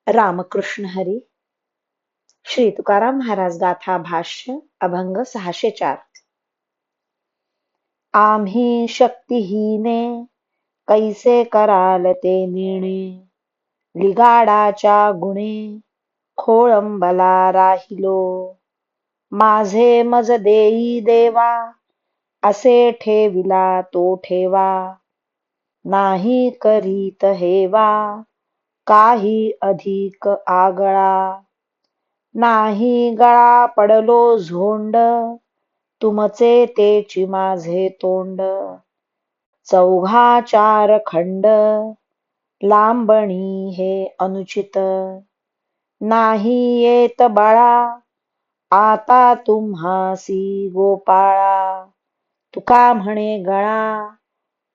रामकृष्ण हरी. श्री तुकाराम महाराज गाथा भाष्य अभंग 604. आम्ही शक्तिहीने कैसे कराल ते नीणे, लिगाडाच्या गुणे खोळंबला राहिलो. माझे मज देई देवा, असे ठेविला तो ठेवा. नाही करीत हेवा, काही अधिक आगळा. नाही गळा पडलो झोंड, तुमचे तेची माझे तोंड. चौघा चार खंड, लांबणी हे अनुचित. नाही येत बाळा, आता तुम्हासी गोपाळा. तुका म्हणे गळा,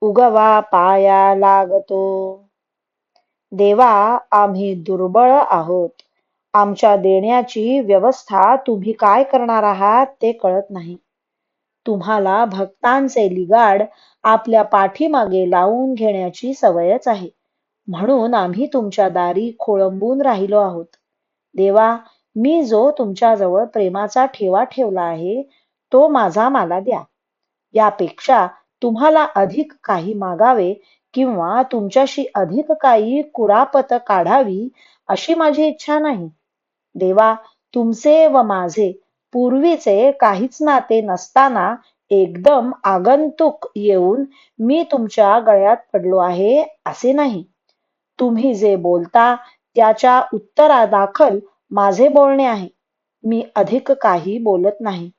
उगवा पाया लागतो. देवा, आम्ही दुर्बळ आहोत. आमच्या देण्याची व्यवस्था तुम्ही काय करणार आहात ते कळत नाही. तुम्हाला भक्तांचे लिगाड आपल्या पाठीमागे लावून घेण्याची सवयच आहे. म्हणून आम्ही तुमच्या दारी खोळंबून राहिलो आहोत. देवा, मी जो तुमच्याजवळ प्रेमाचा ठेवा ठेवला आहे, तो माझा मला द्या. यापेक्षा तुम्हाला अधिक काही मागावे किंवा तुमच्याशी अधिक काही कुरापत काढावी अशी माझी इच्छा नाही. देवा, तुमचे व माझे पूर्वीचे काहीच नाते नसताना एकदम आगंतुक येऊन मी तुमच्या गळ्यात पडलो आहे असे नाही. तुम्ही जे बोलता त्याच्या उत्तरादाखल माझे बोलणे आहे. मी अधिक काही बोलत नाही.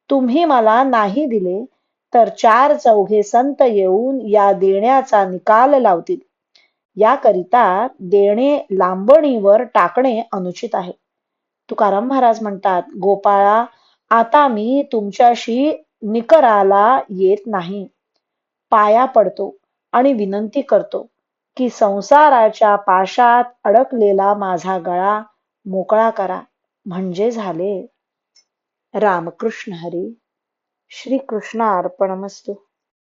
तुम्ही मला नाही दिले तर चार चौघे संत येऊन या देण्याचा निकाल लावतील. याकरिता देणे लांबणीवर टाकणे अनुचित आहे. तुकाराम महाराज म्हणतात, गोपाळा, आता मी तुमच्याशी निकराला येत नाही. पाया पडतो आणि विनंती करतो की संसाराच्या पाशात अडकलेला माझा गळा मोकळा करा, म्हणजे झाले. रामकृष्ण हरी. श्री कृष्ण अर्पणमस्तु.